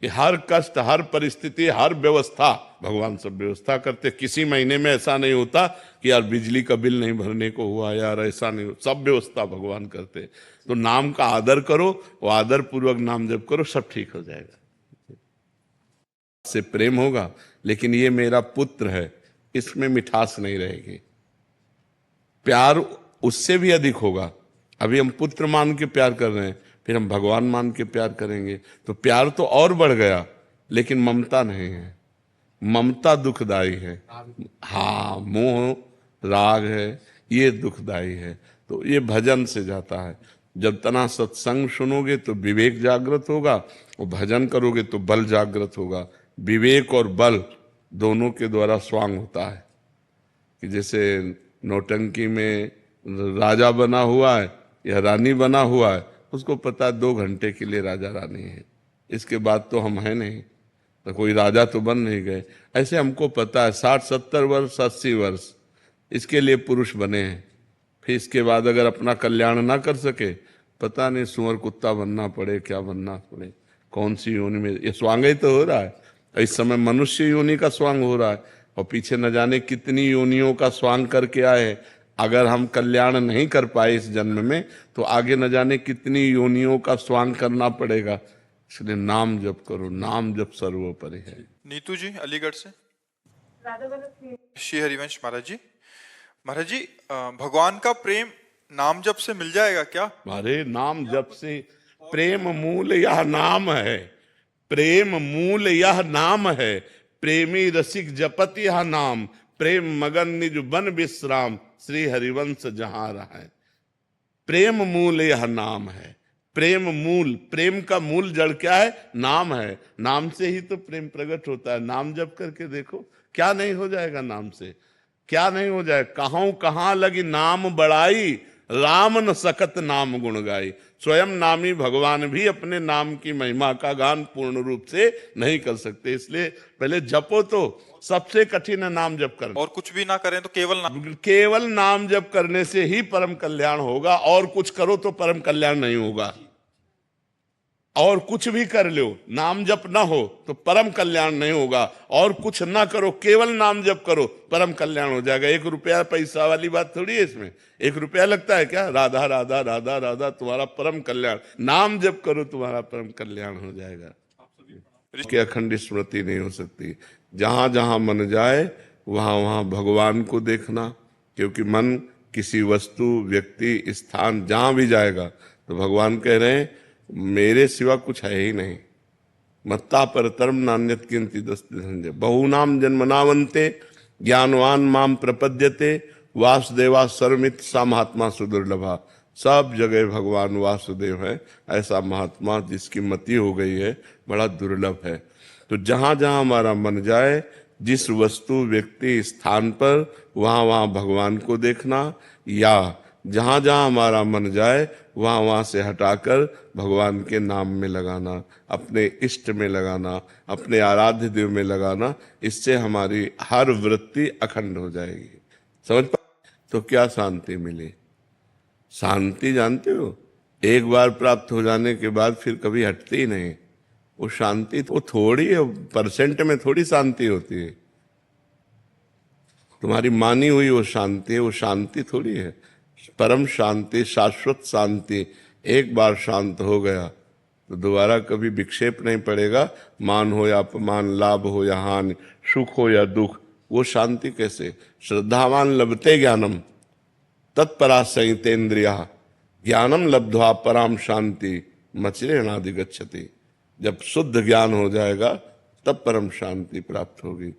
कि हर कष्ट, हर परिस्थिति, हर व्यवस्था भगवान सब व्यवस्था करते। किसी महीने में ऐसा नहीं होता कि यार बिजली का बिल नहीं भरने को हुआ, यार ऐसा नहीं हो, सब व्यवस्था भगवान करते। तो नाम का आदर करो, वो आदर पूर्वक नाम जप करो, सब ठीक हो जाएगा। से प्रेम होगा, लेकिन ये मेरा पुत्र है, इसमें मिठास नहीं रहेगी। प्यार उससे भी अधिक होगा। अभी हम पुत्र मान के प्यार कर रहे हैं, फिर हम भगवान मान के प्यार करेंगे तो प्यार तो और बढ़ गया, लेकिन ममता नहीं है। ममता दुखदाई है, हाँ, मोह राग है, ये दुखदाई है। तो ये भजन से जाता है। जब तना सत्संग सुनोगे तो विवेक जागृत होगा, और भजन करोगे तो बल जागृत होगा। विवेक और बल दोनों के द्वारा स्वांग होता है। कि जैसे नौटंकी में राजा बना हुआ है या रानी बना हुआ है, उसको पता है 2 घंटे के लिए राजा रानी है, इसके बाद तो हम हैं नहीं, तो कोई राजा तो बन नहीं गए। ऐसे हमको पता है 60-70 वर्ष, 80 वर्ष इसके लिए पुरुष बने हैं। फिर इसके बाद अगर अपना कल्याण ना कर सके, पता नहीं सुअर कुत्ता बनना पड़े, क्या बनना पड़े, कौन सी योनि में। ये स्वांग ही तो हो रहा है। इस समय मनुष्य योनि का स्वांग हो रहा है, और पीछे न जाने कितनी योनियों का स्वांग करके आए। अगर हम कल्याण नहीं कर पाए इस जन्म में, तो आगे न जाने कितनी योनियों का स्वांग करना पड़ेगा। इसलिए नाम जप करो, नाम जप सर्वोपरि है। नीतू जी अलीगढ़ से। श्री हरिवंश महाराज जी। महाराज जी, भगवान का प्रेम नाम जप से मिल जाएगा क्या? अरे नाम जप से प्रेम मूल यह नाम है, प्रेम मूल यह नाम है। प्रेमी रसिक जपत यह नाम, प्रेम मगन निज बन विश्राम, श्री हरिवंश जहां रहा। प्रेम मूल यह नाम है। प्रेम मूल, प्रेम का मूल जड़ क्या है? नाम है। नाम से ही तो प्रेम प्रकट होता है। नाम जप करके देखो, क्या नहीं हो जाएगा नाम से, क्या नहीं हो जाए। कहां लगी नाम बड़ाई, राम न सकत नाम गुण गाई। स्वयं नामी भगवान भी अपने नाम की महिमा का गान पूर्ण रूप से नहीं कर सकते। इसलिए पहले जपो, तो सबसे कठिन है नाम जप करना। और कुछ भी ना करें तो केवल नाम जप करने से ही परम कल्याण होगा। और कुछ करो तो परम कल्याण नहीं होगा। और कुछ भी कर लो, नाम जप ना हो तो परम कल्याण नहीं होगा। और कुछ ना करो, केवल नाम जप करो, परम कल्याण हो जाएगा। 1 रुपया पैसा वाली बात थोड़ी है इसमें। 1 रुपया लगता है क्या? राधा राधा राधा राधा, तुम्हारा परम कल्याण। नाम जप करो, तुम्हारा परम कल्याण हो जाएगा। इसकी अखंड स्मृति नहीं हो सकती। जहां जहां मन जाए वहां वहां भगवान को देखना। क्योंकि मन किसी वस्तु, व्यक्ति, स्थान जहां भी जाएगा तो भगवान कह रहे हैं मेरे सिवा कुछ है ही नहीं। मत्ता परतरम नान्यत किंचित दस्ति धनंजय, बहुनाम जन्मनावन्ते ज्ञानवान माम प्रपद्यते, वासुदेवा सर्वमित सा महात्मा सुदुर्लभा। सब जगह भगवान वासुदेव है। ऐसा महात्मा जिसकी मति हो गई है, बड़ा दुर्लभ है। तो जहां जहां हमारा मन जाए, जिस वस्तु, व्यक्ति, स्थान पर, वहां वहां भगवान को देखना। या जहां जहां हमारा मन जाए वहां वहां से हटाकर भगवान के नाम में लगाना, अपने इष्ट में लगाना, अपने आराध्य देव में लगाना। इससे हमारी हर वृत्ति अखंड हो जाएगी। समझ पा? तो क्या शांति मिली? शांति जानते हो, एक बार प्राप्त हो जाने के बाद फिर कभी हटती ही नहीं। वो शांति तो थोड़ी परसेंट में थोड़ी शांति होती है। तुम्हारी मानी हुई वो शांति है, वो शांति थोड़ी है। परम शांति, शाश्वत शांति। एक बार शांत हो गया तो दोबारा कभी विक्षेप नहीं पड़ेगा। मान हो या अपमान, लाभ हो या हानि, सुख हो या दुख, वो शांति कैसे? श्रद्धावान लभते ज्ञानम तत्परा संयतेन्द्रिया, ज्ञानम लब्ध्वा पराम शांति मचिरेणाधिगच्छति। जब शुद्ध ज्ञान हो जाएगा तब परम शांति प्राप्त होगी।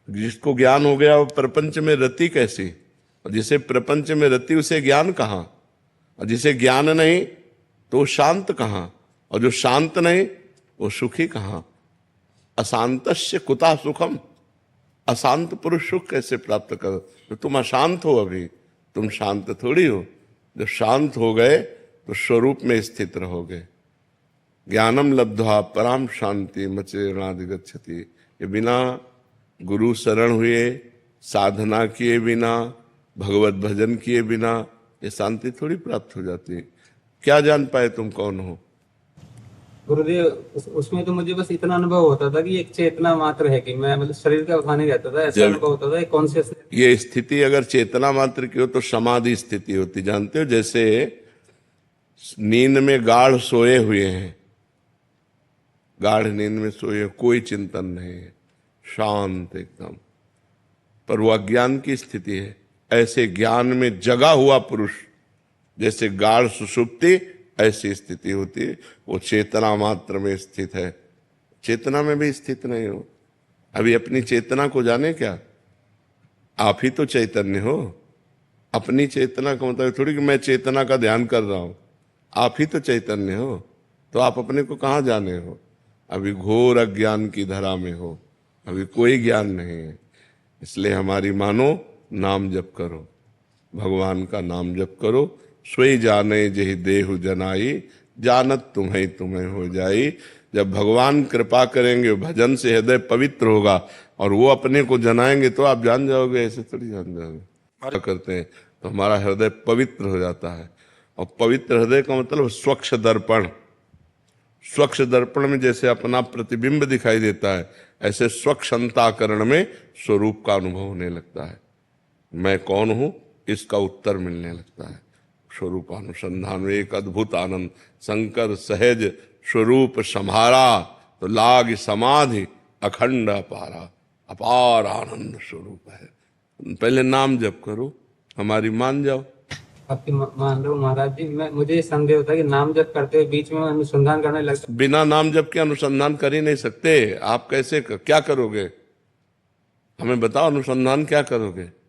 जिसको ज्ञान हो गया वो प्रपंच में रति कैसी? और जिसे प्रपंच में रति उसे ज्ञान कहाँ? और जिसे ज्ञान नहीं तो वो शांत कहाँ? और जो शांत नहीं वो सुखी कहाँ? अशांतस्य कुतः सुखम। अशांत पुरुष सुख कैसे प्राप्त करो? तो तुम अशांत हो, अभी तुम शांत थोड़ी हो। जब शांत हो गए तो स्वरूप में स्थित रहोगे। ज्ञानम लब्ध्वा पराम शांति मचिरेणाधिगच्छति। ये बिना गुरु शरण हुए, साधना किए बिना, भगवत भजन किए बिना ये शांति थोड़ी प्राप्त हो जाती है। क्या जान पाए तुम कौन हो? गुरुदेव उसमें तो मुझे बस इतना अनुभव होता था कि एक चेतना मात्र है, कि मैं मतलब शरीर का भान नहीं रहता था, ऐसा जब- अनुभव होता था, एक कॉन्शियस। ये स्थिति अगर चेतना मात्र की हो तो समाधि स्थिति होती, जानते हो, जैसे नींद में गाढ़ सोए हुए हैं, गाढ़ नींद में सोए, कोई चिंतन नहीं है, शांत एकदम, पर वो अज्ञान की स्थिति है। ऐसे ज्ञान में जगा हुआ पुरुष, जैसे गाढ़ सुषुप्ति, ऐसी स्थिति होती है, वो चेतना मात्र में स्थित है। चेतना में भी स्थित नहीं हो। अभी अपनी चेतना को जाने क्या, आप ही तो चैतन्य हो। अपनी चेतना का मतलब थोड़ी कि मैं चेतना का ध्यान कर रहा हूं, आप ही तो चैतन्य हो, तो आप अपने को कहाँ जाने हो। अभी घोर अज्ञान की धरा में हो, अभी कोई ज्ञान नहीं है। इसलिए हमारी मानो नाम जप करो, भगवान का नाम जप करो। सोई जाने जहि देहु जनाई, जानत तुम्हें तुम्हें हो जाई। जब भगवान कृपा करेंगे, भजन से हृदय पवित्र होगा और वो अपने को जनाएंगे तो आप जान जाओगे, ऐसे थोड़ी जान जाओगे। क्या करते हैं तो हमारा हृदय पवित्र हो जाता है। और पवित्र हृदय का मतलब स्वच्छ दर्पण। स्वच्छ दर्पण में जैसे अपना प्रतिबिंब दिखाई देता है, ऐसे स्वच्छ अंतःकरण में स्वरूप का अनुभव होने लगता है। मैं कौन हूं इसका उत्तर मिलने लगता है। स्वरूपानुसंधान में एक अद्भुत आनंद, शंकर सहज स्वरूप सम्हारा, तो लाग समाधि अखंड अपारा। अपार आनंद स्वरूप है। पहले नाम जप करो, हमारी मान जाओ। आपकी मान लो महाराज जी, मैं मुझे ये संदेह होता है कि नाम जप करते हुए बीच में मैं अनुसंधान करने लगता। बिना नाम जप के अनुसंधान कर ही नहीं सकते। आप कैसे क्या करोगे, हमें बताओ, अनुसंधान क्या करोगे।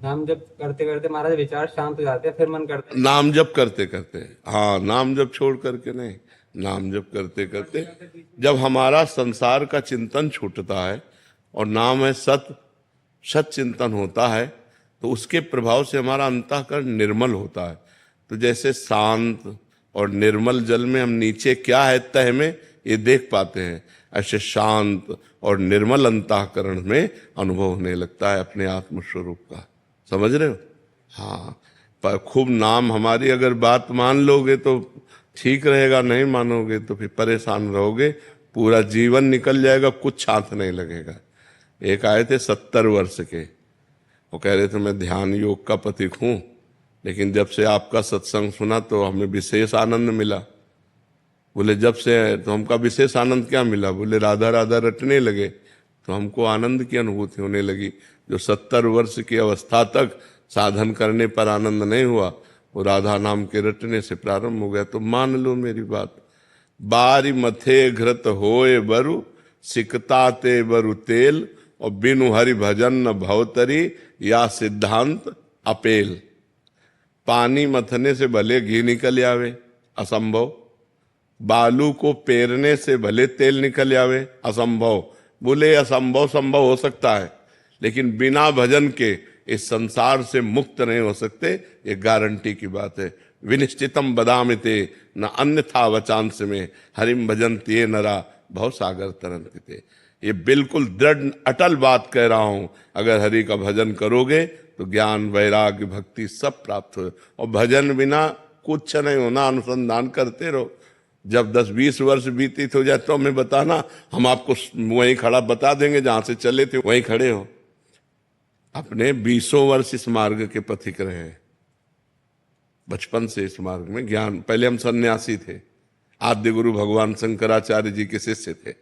नाम जप करते करते महाराज विचार शांत हो जाते हैं, फिर मन करता है। नाम जप करते करते, हाँ, नाम जप छोड़ करके नहीं, नाम जप करते करते जब हमारा संसार का चिंतन छूटता है और नाम है सत, सत चिंतन होता है, तो उसके प्रभाव से हमारा अंतःकरण निर्मल होता है। तो जैसे शांत और निर्मल जल में हम नीचे क्या है तह में ये देख पाते हैं, ऐसे शांत और निर्मल अंतःकरण में अनुभव होने लगता है अपने आत्मस्वरूप का। समझ रहे हो। हाँ, पर खूब नाम हमारी अगर बात मान लोगे तो ठीक रहेगा, नहीं मानोगे तो फिर परेशान रहोगे, पूरा जीवन निकल जाएगा, कुछ हाथ नहीं लगेगा। एक आए थे 70 वर्ष के, वो कह रहे थे मैं ध्यान योग का पथिक हूं, लेकिन जब से आपका सत्संग सुना तो हमें विशेष आनंद मिला। बोले जब से, तो हमका विशेष आनंद क्या मिला, बोले राधा राधा रटने लगे तो हमको आनंद की अनुभूति होने लगी। जो 70 वर्ष की अवस्था तक साधन करने पर आनंद नहीं हुआ, वो राधा नाम के रटने से प्रारंभ हो गया। तो मान लो मेरी बात। बारी मथे घृत होए बरु, सिकता ते बरु तेल, और बिनु हरि भजन न भवतरी, या सिद्धांत अपेल। पानी मथने से भले घी निकल आवे, असंभव। बालू को पेरने से भले तेल निकल आवे, असंभव। बोले असंभव संभव हो सकता है, लेकिन बिना भजन के इस संसार से मुक्त नहीं हो सकते, ये गारंटी की बात है। विनिश्चितम बदामिते न अन्यथा वचांस में, हरिम भजन्ति ये नरा भव सागर तरंगते। ये बिल्कुल दृढ़ अटल बात कह रहा हूं। अगर हरि का भजन करोगे तो ज्ञान वैराग्य भक्ति सब प्राप्त हो, और भजन बिना कुछ नहीं होना। अनुसंधान करते रहो। जब 10-20 वर्ष बीतित हो जाए तो हमें बताना, हम आपको वहीं खड़ा बता देंगे, जहां से चले थे वहीं खड़े हो। अपने 20 वर्ष इस मार्ग के पथिक रहे हैं, बचपन से इस मार्ग में ज्ञान। पहले हम सन्यासी थे, आद्य गुरु भगवान शंकराचार्य जी के शिष्य थे,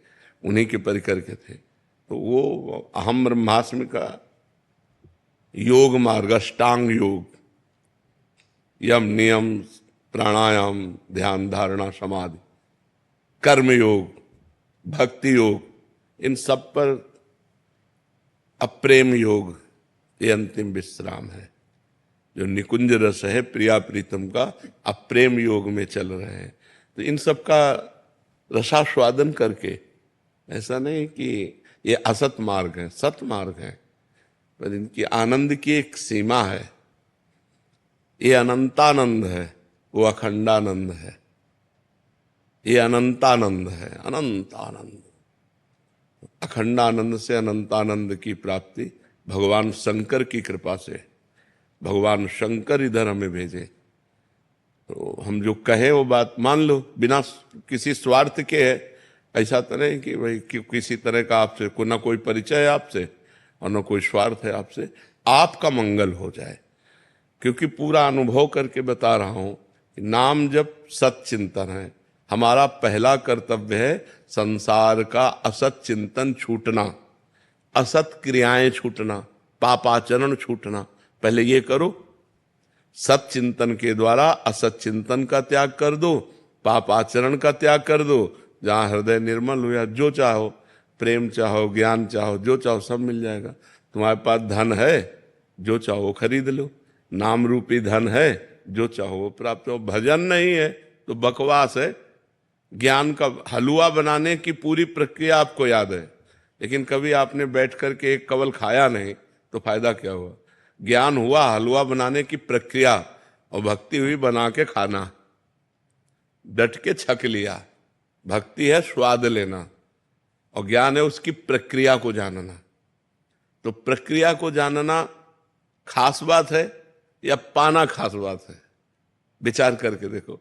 उन्हीं के परिकर के थे। तो वो अहम ब्रह्मास्मि का योग मार्ग, अष्टांग योग, यम नियम प्राणायाम ध्यान धारणा समाधि, कर्म योग, भक्ति योग, इन सब पर अप्रेम योग ये अंतिम विश्राम है। जो निकुंज रस है प्रिया प्रीतम का, अप्रेम योग में चल रहे हैं। तो इन सब का रसास्वादन करके, ऐसा नहीं कि ये असत मार्ग है, सत मार्ग है, पर इनकी आनंद की एक सीमा है। ये अनंतानंद है, वो अखंडानंद है। ये अनंतानंद है, अनंतानंद। अखंडानंद से अनंतानंद की प्राप्ति भगवान शंकर की कृपा से। भगवान शंकर इधर हमें भेजे, तो हम जो कहे वो बात मान लो, बिना किसी स्वार्थ के है। ऐसा तो नहीं कि भाई किसी तरह का आपसे ना कोई परिचय है आपसे और ना कोई स्वार्थ है आपसे, आपका मंगल हो जाए। क्योंकि पूरा अनुभव करके बता रहा हूं कि नाम जब सत चिंतन है, हमारा पहला कर्तव्य है संसार का असत चिंतन छूटना, असत क्रियाएं छूटना, पापाचरण छूटना। पहले ये करो, सत चिंतन के द्वारा असत चिंतन का त्याग कर दो, पापाचरण का त्याग कर दो। जहां हृदय निर्मल हुआ, जो चाहो, प्रेम चाहो, ज्ञान चाहो, जो चाहो सब मिल जाएगा। तुम्हारे पास धन है, जो चाहो वो खरीद लो, नाम रूपी धन है, जो चाहो वो प्राप्त हो। भजन नहीं है तो बकवास है। ज्ञान का हलवा बनाने की पूरी प्रक्रिया आपको याद है, लेकिन कभी आपने बैठ करके एक कवल खाया नहीं, तो फायदा क्या हुआ? ज्ञान हुआ हलवा बनाने की प्रक्रिया, और भक्ति हुई बना के खाना, डट के छक लिया। भक्ति है स्वाद लेना, और ज्ञान है उसकी प्रक्रिया को जानना। तो प्रक्रिया को जानना खास बात है या पाना खास बात है? विचार करके देखो,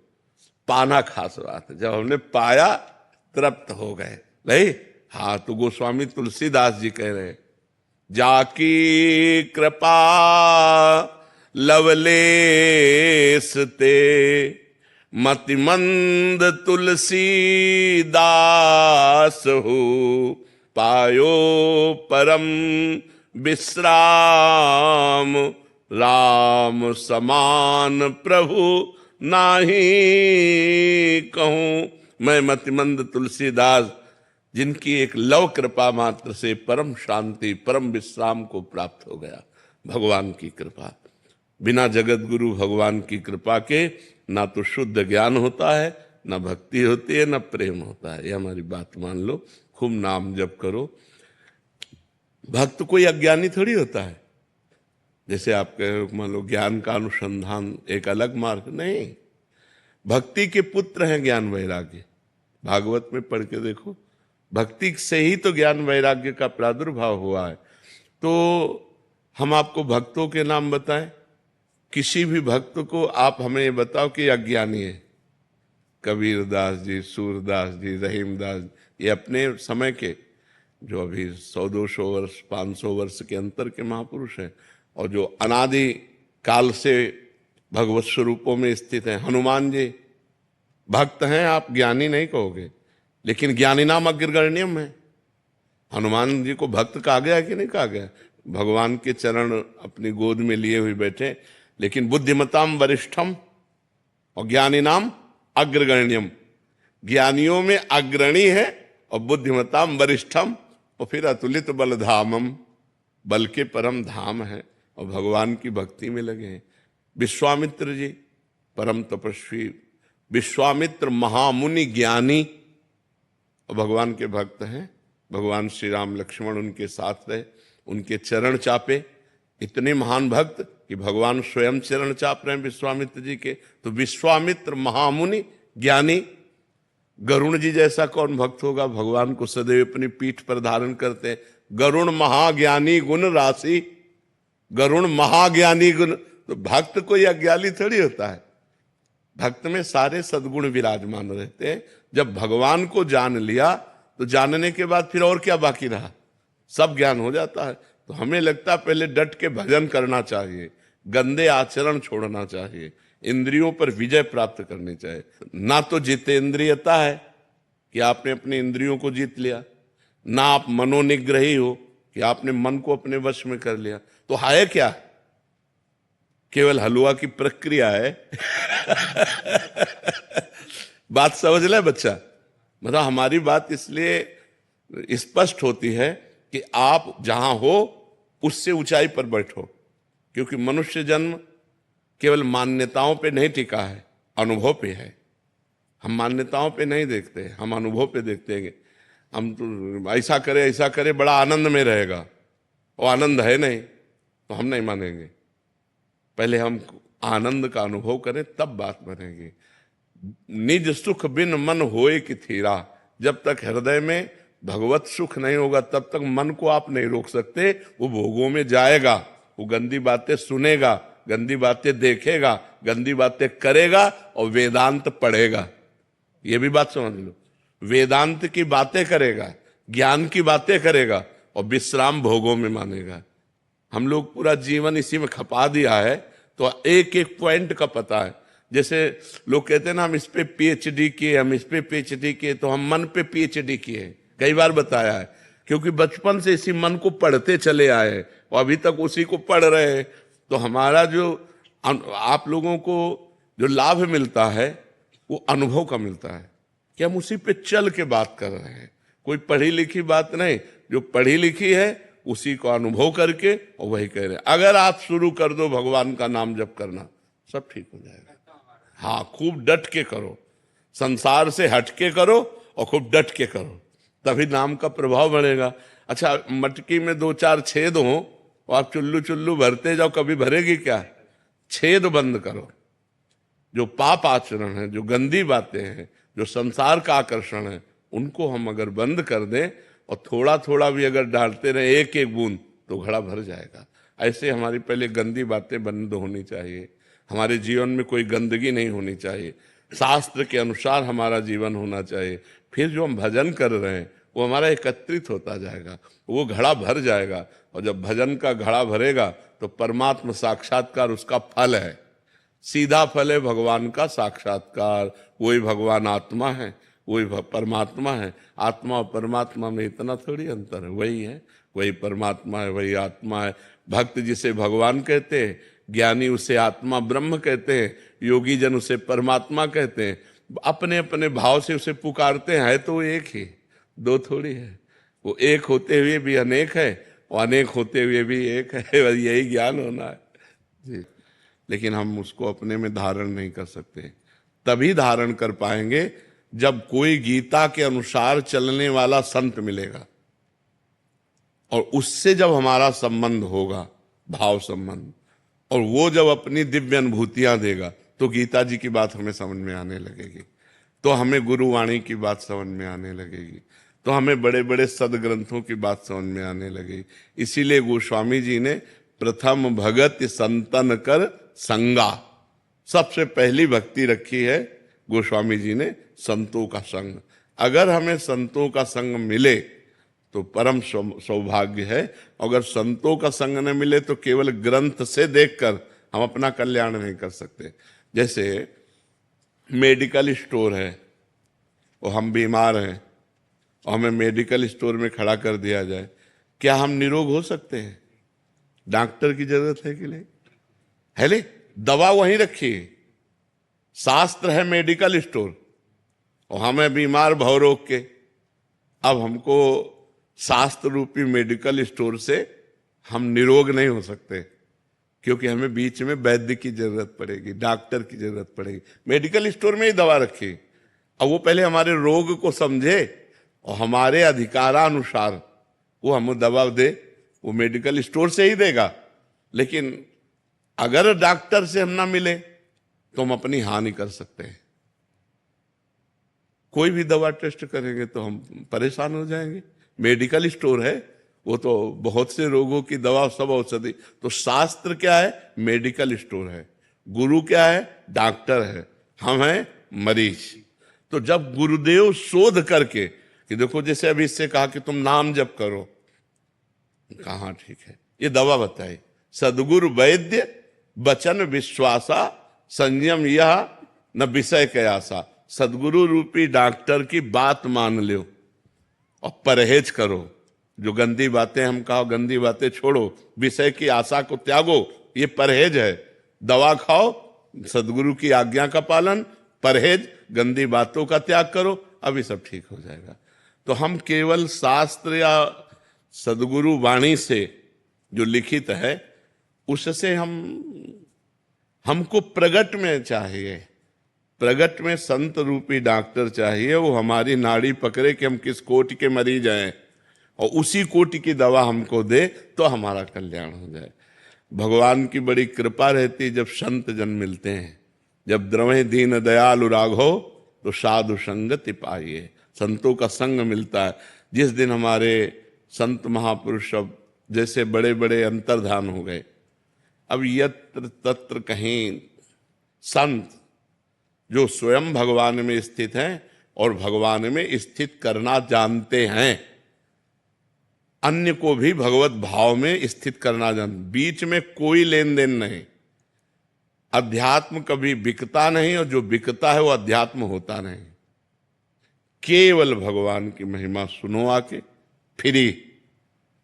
पाना खास बात है। जब हमने पाया तृप्त हो गए नहीं। हाँ, तो गोस्वामी तुलसीदास जी कह रहे हैं, जाकी कृपा लवलेस ते मतिमंद तुलसी दास हो, पायो परम विश्राम, राम समान प्रभु नाही कहूं। मैं मतिमंद तुलसीदास, जिनकी एक लव कृपा मात्र से परम शांति, परम विश्राम को प्राप्त हो गया। भगवान की कृपा, बिना जगत गुरु भगवान की कृपा के ना तो शुद्ध ज्ञान होता है, ना भक्ति होती है, ना प्रेम होता है। ये हमारी बात मान लो। खूब नाम जप करो। भक्त कोई अज्ञानी थोड़ी होता है। जैसे आप कह मान लो ज्ञान का अनुसंधान एक अलग मार्ग नहीं, भक्ति के पुत्र हैं ज्ञान वैराग्य। भागवत में पढ़ के देखो, भक्ति से ही तो ज्ञान वैराग्य का प्रादुर्भाव हुआ है। तो हम आपको भक्तों के नाम बताएं, किसी भी भक्त को आप हमें ये बताओ कि अज्ञानी है। कबीर दास जी, सूरदास जी, रहीमदास, ये अपने समय के जो अभी 100-200 वर्ष 500 वर्ष के अंतर के महापुरुष हैं, और जो अनादि काल से भगवत स्वरूपों में स्थित हैं। हनुमान जी भक्त हैं, आप ज्ञानी नहीं कहोगे, लेकिन ज्ञानी नाम अग्रगण्यम है। हनुमान जी को भक्त कहा गया कि नहीं कहा गया? भगवान के चरण अपनी गोद में लिए हुए बैठे, लेकिन बुद्धिमताम वरिष्ठम और ज्ञानी नाम अग्रगण्यम। ज्ञानियों में अग्रणी है और बुद्धिमताम वरिष्ठम, और फिर अतुलित बलधामम, बल के परम धाम है, और भगवान की भक्ति में लगे हैं। विश्वामित्र जी परम तपस्वी, विश्वामित्र महामुनि ज्ञानी और भगवान के भक्त हैं। भगवान श्री राम लक्ष्मण उनके साथ रहे, उनके चरण चापे। इतने महान भक्त कि भगवान स्वयं चरण चाप रहे हैं विश्वामित्र जी के। तो विश्वामित्र महामुनि ज्ञानी। गरुण जी जैसा कौन भक्त होगा? भगवान को सदैव अपनी पीठ पर धारण करते हैं। गरुण महाज्ञानी गुण राशि, गरुण महाज्ञानी गुण। तो भक्त कोई अज्ञानी थोड़ी होता है, भक्त में सारे सद्गुण विराजमान रहते हैं। जब भगवान को जान लिया तो जानने के बाद फिर और क्या बाकी रहा? सब ज्ञान हो जाता है। तो हमें लगता है पहले डट के भजन करना चाहिए, गंदे आचरण छोड़ना चाहिए, इंद्रियों पर विजय प्राप्त करनी चाहिए। ना तो जितेंद्रियता है कि आपने अपने इंद्रियों को जीत लिया, ना आप मनोनिग्रही हो कि आपने मन को अपने वश में कर लिया। तो है क्या? केवल हलवा की प्रक्रिया है। बात समझ ले बच्चा। मतलब हमारी बात इसलिए स्पष्ट होती है कि आप जहां हो उससे ऊंचाई पर बैठो, क्योंकि मनुष्य जन्म केवल मान्यताओं पे नहीं टिका है, अनुभव पे है। हम मान्यताओं पे नहीं देखते, हम अनुभव पे देखते हैं। हम तो ऐसा करे बड़ा आनंद में रहेगा, वो आनंद है नहीं, तो हम नहीं मानेंगे। पहले हम आनंद का अनुभव करें तब बात बनेगी। निज सुख बिन मन होए कि थीरा। जब तक हृदय में भगवत सुख नहीं होगा तब तक मन को आप नहीं रोक सकते। वो भोगों में जाएगा, वो गंदी बातें सुनेगा, गंदी बातें देखेगा, गंदी बातें करेगा और वेदांत पढ़ेगा। ये भी बात समझ लो, वेदांत की बातें करेगा, ज्ञान की बातें करेगा और विश्राम भोगों में मानेगा। हम लोग पूरा जीवन इसी में खपा दिया है, तो एक एक पॉइंट का पता है। जैसे लोग कहते हैं ना, हम इस पे पीएचडी किए, हम इस पे पीएचडी किए, तो हम मन पे पीएचडी किए, कई बार बताया है, क्योंकि बचपन से इसी मन को पढ़ते चले आए और अभी तक उसी को पढ़ रहे हैं। तो हमारा जो आप लोगों को जो लाभ मिलता है वो अनुभव का मिलता है कि हम उसी पे चल के बात कर रहे हैं, कोई पढ़ी लिखी बात नहीं, जो पढ़ी लिखी है उसी को अनुभव करके और वही कह रहे हैं। अगर आप शुरू कर दो भगवान का नाम जप करना, सब ठीक हो जाएगा। हाँ, खूब डट के करो, संसार से हट के करो और खूब डट के करो, तभी नाम का प्रभाव बढ़ेगा। अच्छा, मटकी में 2-4 छेद हो और आप चुल्लू चुल्लू भरते जाओ, कभी भरेगी क्या? छेद बंद करो। जो पाप आचरण है, जो गंदी बातें हैं, जो संसार का आकर्षण है, उनको हम अगर बंद कर दें और थोड़ा थोड़ा भी अगर डालते रहे, एक एक बूंद, तो घड़ा भर जाएगा। ऐसे हमारी पहले गंदी बातें बंद होनी चाहिए, हमारे जीवन में कोई गंदगी नहीं होनी चाहिए, शास्त्र के अनुसार हमारा जीवन होना चाहिए। फिर जो हम भजन कर रहे हैं वो हमारा एकत्रित होता जाएगा, वो घड़ा भर जाएगा। और जब भजन का घड़ा भरेगा तो परमात्मा साक्षात्कार उसका फल है, सीधा फल है भगवान का साक्षात्कार। वही भगवान आत्मा है, वही परमात्मा है। आत्मा और परमात्मा में इतना थोड़ी अंतर है, वही है, वही परमात्मा है, वही आत्मा है। भक्त जिसे भगवान कहते हैं, ज्ञानी उसे आत्मा ब्रह्म कहते हैं, योगी जन उसे परमात्मा कहते हैं। अपने अपने भाव से उसे पुकारते हैं, तो वो एक ही, दो थोड़ी है। वो एक होते हुए भी अनेक है और अनेक होते हुए भी एक है। यही ज्ञान होना है जी। लेकिन हम उसको अपने में धारण नहीं कर सकते। तभी धारण कर पाएंगे जब कोई गीता के अनुसार चलने वाला संत मिलेगा और उससे जब हमारा संबंध होगा, भाव संबंध, और वो जब अपनी दिव्य अनुभूतियां देगा, तो गीता जी की बात हमें समझ में आने लगेगी, तो हमें गुरुवाणी की बात समझ में आने लगेगी, तो हमें बड़े बड़े सदग्रंथों की बात समझ में आने लगेगी। इसीलिए गोस्वामी जी ने प्रथम भगत संतन कर संगा, सबसे पहली भक्ति रखी है गोस्वामी जी ने, संतों का संग। अगर हमें संतों का संग मिले तो परम सौभाग्य है। अगर संतों का संग न मिले तो केवल ग्रंथ से देखकर हम अपना कल्याण नहीं कर सकते। जैसे मेडिकल स्टोर है और हम बीमार हैं और हमें मेडिकल स्टोर में खड़ा कर दिया जाए, क्या हम निरोग हो सकते हैं? डॉक्टर की जरूरत है कि नहीं? है ले, दवा वहीं रखी है, शास्त्र है मेडिकल स्टोर, और हमें बीमार भव रोग के। अब हमको शास्त्र रूपी मेडिकल स्टोर से हम निरोग नहीं हो सकते, क्योंकि हमें बीच में वैद्य की जरूरत पड़ेगी, डॉक्टर की जरूरत पड़ेगी। मेडिकल स्टोर में ही दवा रखी, अब वो पहले हमारे रोग को समझे और हमारे अधिकारानुसार वो हमें दवा दे, वो मेडिकल स्टोर से ही देगा। लेकिन अगर डॉक्टर से हम ना मिले तो हम अपनी हानि कर सकते हैं। कोई भी दवा टेस्ट करेंगे तो हम परेशान हो जाएंगे। मेडिकल स्टोर है, वो तो बहुत से रोगों की दवा, सब औषधि। तो शास्त्र क्या है? मेडिकल स्टोर है। गुरु क्या है? डॉक्टर है। हम हैं मरीज। तो जब गुरुदेव शोध करके कि देखो, जैसे अभी इससे कहा कि तुम नाम जप करो, कहा ठीक है, ये दवा बताई, सदगुरु वैद्य वचन विश्वासा संयम यह न विषय कयासा। सदगुरु रूपी डॉक्टर की बात मान लो और परहेज करो। जो गंदी बातें हम कहो, गंदी बातें छोड़ो, विषय की आशा को त्यागो, ये परहेज है। दवा खाओ, सदगुरु की आज्ञा का पालन, परहेज, गंदी बातों का त्याग करो, अभी सब ठीक हो जाएगा। तो हम केवल शास्त्र या सदगुरु वाणी से जो लिखित है उससे हमको प्रगट में चाहिए, प्रगट में संत रूपी डॉक्टर चाहिए। वो हमारी नाड़ी पकड़े कि हम किस कोटि के मरीज हैं और उसी कोटि की दवा हमको दे, तो हमारा कल्याण हो जाए। भगवान की बड़ी कृपा रहती जब संत जन मिलते हैं। जब द्रवे दीन दयालु राघो तो साधु संगति पाइए। संतों का संग मिलता है। जिस दिन हमारे संत महापुरुष सब जैसे बड़े बड़े अंतर्धान हो गए, अब यत्र तत्र कहीं संत जो स्वयं भगवान में स्थित हैं और भगवान में स्थित करना जानते हैं, अन्य को भी भगवत भाव में स्थित करना जानते, बीच में कोई लेन देन नहीं। अध्यात्म कभी बिकता नहीं और जो बिकता है वो अध्यात्म होता नहीं। केवल भगवान की महिमा सुनो आके फ्री,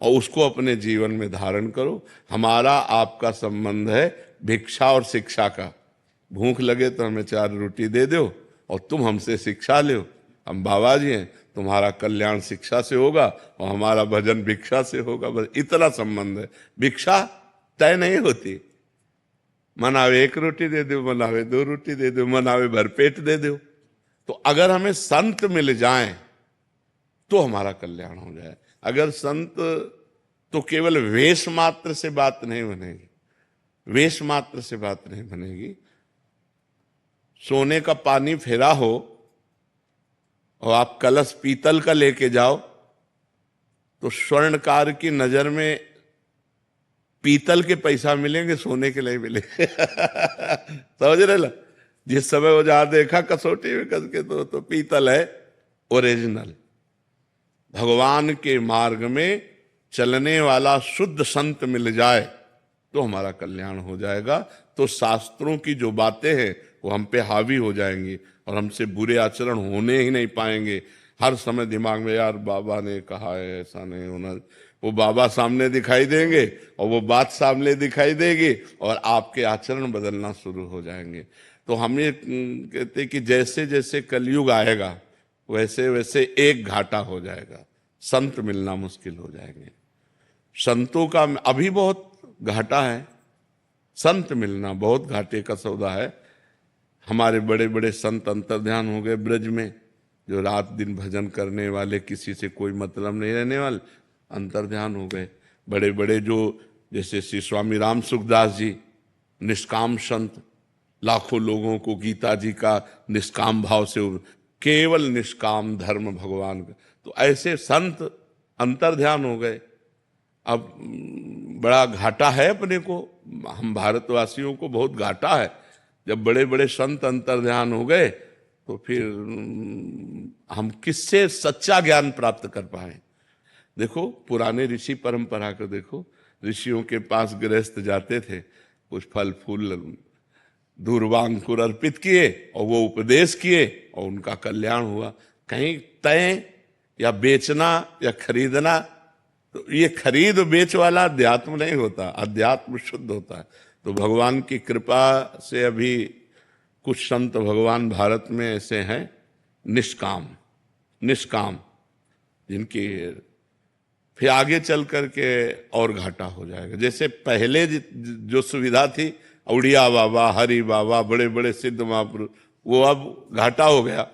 और उसको अपने जीवन में धारण करो। हमारा आपका संबंध है भिक्षा और शिक्षा का। भूख लगे तो हमें 4 रोटी दे दो और तुम हमसे शिक्षा लो। हम बाबा जी हैं, तुम्हारा कल्याण शिक्षा से होगा और हमारा भजन भिक्षा से होगा। बस इतना संबंध है। भिक्षा तय नहीं होती। मनावे 1 रोटी दे दो, मनावे 2 रोटी दे दो, मनावे भरपेट दे दो। तो अगर हमें संत मिल जाएं तो हमारा कल्याण हो जाए। अगर संत तो केवल वेश मात्र से बात नहीं बनेगी, वेश मात्र से बात नहीं बनेगी। सोने का पानी फेरा हो और आप कलश पीतल का लेके जाओ तो स्वर्णकार की नजर में पीतल के पैसा मिलेंगे, सोने के नहीं मिलेंगे। समझ रहे ला? जिस समय वो जहां देखा कसौटी में कस के तो पीतल है ओरिजिनल। भगवान के मार्ग में चलने वाला शुद्ध संत मिल जाए तो हमारा कल्याण हो जाएगा। तो शास्त्रों की जो बातें हैं वो हम पे हावी हो जाएंगी और हमसे बुरे आचरण होने ही नहीं पाएंगे। हर समय दिमाग में यार बाबा ने कहा है, ऐसा नहीं होना। वो बाबा सामने दिखाई देंगे और वो बात सामने दिखाई देगी और आपके आचरण बदलना शुरू हो जाएंगे। तो हम ये कहते कि जैसे जैसे कलयुग आएगा वैसे वैसे एक घाटा हो जाएगा, संत मिलना मुश्किल हो जाएंगे। संतों का अभी बहुत घाटा है, संत मिलना बहुत घाटे का सौदा है। हमारे बड़े बड़े संत अंतर्ध्यान हो गए ब्रज में, जो रात दिन भजन करने वाले, किसी से कोई मतलब नहीं रहने वाले, अंतर्ध्यान हो गए। बड़े बड़े जो जैसे श्री स्वामी राम सुखदास जी, निष्काम संत, लाखों लोगों को गीता जी का निष्काम भाव से, केवल निष्काम धर्म भगवान का, तो ऐसे संत अंतर्ध्यान हो गए। अब बड़ा घाटा है अपने को, हम भारतवासियों को बहुत घाटा है। जब बड़े बड़े संत अंतर्ध्यान हो गए तो फिर हम किससे सच्चा ज्ञान प्राप्त कर पाए। देखो पुराने ऋषि परंपरा को देखो, ऋषियों के पास गृहस्थ जाते थे, कुछ फल फूल दूर्वांकुर अर्पित किए और वो उपदेश किए और उनका कल्याण हुआ। कहीं तय या बेचना या खरीदना, तो ये खरीद बेच वाला अध्यात्म नहीं होता, अध्यात्म शुद्ध होता है। तो भगवान की कृपा से अभी कुछ संत भगवान भारत में ऐसे हैं निष्काम, निष्काम, जिनकी फिर आगे चल करके और घाटा हो जाएगा। जैसे पहले जो सुविधा थी, उड़िया बाबा, हरि बाबा, बड़े बड़े सिद्ध महापुरुष, वो अब घाटा हो गया।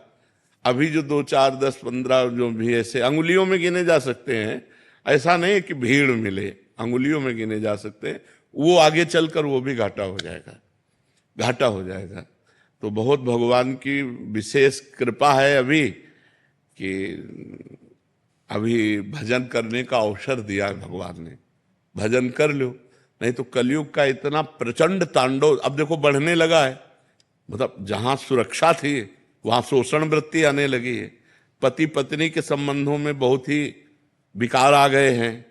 अभी जो 2, 4, 10, 15 जो भी ऐसे अंगुलियों में गिने जा सकते हैं, ऐसा नहीं कि भीड़ मिले, अंगुलियों में गिने जा सकते हैं, वो आगे चलकर वो भी घाटा हो जाएगा, घाटा हो जाएगा। तो बहुत भगवान की विशेष कृपा है अभी कि अभी भजन करने का अवसर दिया है भगवान ने। भजन कर लो, नहीं तो कलयुग का इतना प्रचंड तांडव अब देखो बढ़ने लगा है। मतलब जहां सुरक्षा थी वहां शोषण वृत्ति आने लगी है। पति पत्नी के संबंधों में बहुत ही विकार आ गए हैं।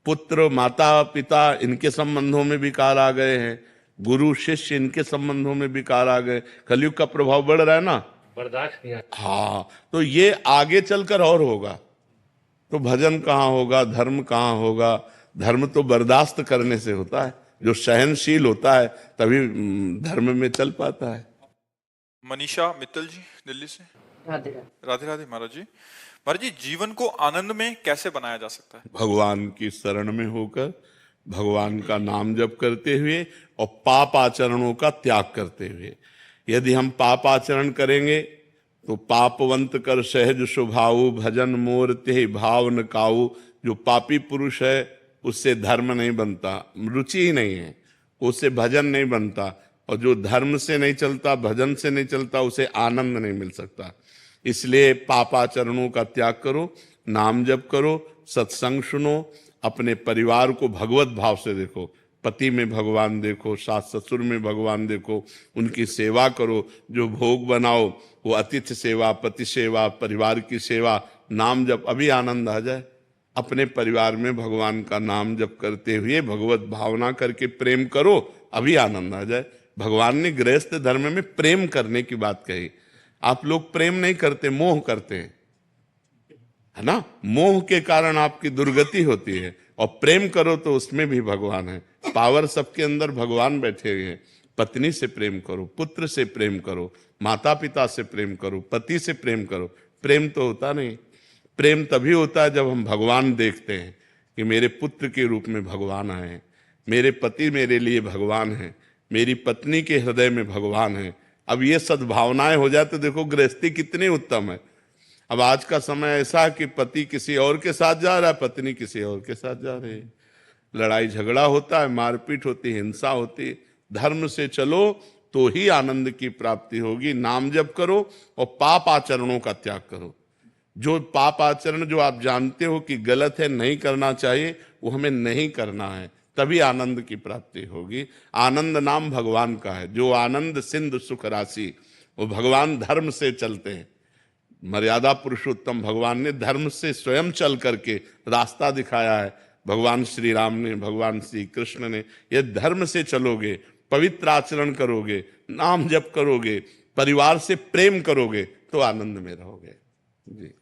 पुत्र माता पिता इनके संबंधों में विकार आ गए हैं। गुरु शिष्य इनके संबंधों में विकार आ गए। कलयुग का प्रभाव बढ़ रहा है ना, बर्दाश्त नहीं। हाँ, तो ये आगे चलकर और होगा। तो भजन कहाँ होगा, धर्म कहाँ होगा? धर्म तो बर्दाश्त करने से होता है। जो सहनशील होता है तभी धर्म में चल पाता है। मनीषा मित्तल जी दिल्ली से। राधे राधे। राधे राधे महाराज जी। महाराज जी, जीवन को आनंद में कैसे बनाया जा सकता है? भगवान की शरण में होकर, भगवान का नाम जप करते हुए और पाप आचरणों का त्याग करते हुए। यदि हम पाप आचरण करेंगे तो पापवंत कर सहज स्वभाव, भजन मोर ते भाव न काऊ। जो पापी पुरुष है उससे धर्म नहीं बनता, रुचि ही नहीं है, उससे भजन नहीं बनता। और जो धर्म से नहीं चलता, भजन से नहीं चलता, उसे आनंद नहीं मिल सकता। इसलिए पापाचरणों का त्याग करो, नाम जप करो, सत्संग सुनो, अपने परिवार को भगवत भाव से देखो। पति में भगवान देखो, सास ससुर में भगवान देखो, उनकी सेवा करो, जो भोग बनाओ वो अतिथि सेवा, पति सेवा, परिवार की सेवा, नाम जप, अभी आनंद आ जाए। अपने परिवार में भगवान का नाम जप करते हुए भगवत भावना करके प्रेम करो, अभी आनंद आ जाए। भगवान ने गृहस्थ धर्म में प्रेम करने की बात कही। आप लोग प्रेम नहीं करते, मोह करते हैं, है ना। मोह के कारण आपकी दुर्गति होती है, और प्रेम करो तो उसमें भी भगवान है। पावर सबके अंदर भगवान बैठे हुए हैं। पत्नी से प्रेम करो, पुत्र से प्रेम करो, माता पिता से प्रेम करो, पति से प्रेम करो। प्रेम तो होता नहीं। प्रेम तभी होता है जब हम भगवान देखते हैं कि मेरे पुत्र के रूप में भगवान आए, मेरे पति मेरे लिए भगवान है, मेरी पत्नी के हृदय में भगवान है। अब ये सद्भावनाएं हो जाए तो देखो गृहस्थी कितनी उत्तम है। अब आज का समय ऐसा है कि पति किसी और के साथ जा रहा है, पत्नी किसी और के साथ जा रही है, लड़ाई झगड़ा होता है, मारपीट होती है, हिंसा होती है। धर्म से चलो तो ही आनंद की प्राप्ति होगी। नाम जप करो और पाप आचरणों का त्याग करो। जो पाप आचरण जो आप जानते हो कि गलत है, नहीं करना चाहिए, वो हमें नहीं करना है, तभी आनंद की प्राप्ति होगी। आनंद नाम भगवान का है। जो आनंद सिंधु सुख राशि, वो भगवान धर्म से चलते हैं। मर्यादा पुरुषोत्तम भगवान ने धर्म से स्वयं चल करके रास्ता दिखाया है। भगवान श्री राम ने, भगवान श्री कृष्ण ने, ये धर्म से चलोगे, पवित्र आचरण करोगे, नाम जप करोगे, परिवार से प्रेम करोगे, तो आनंद में रहोगे। जी।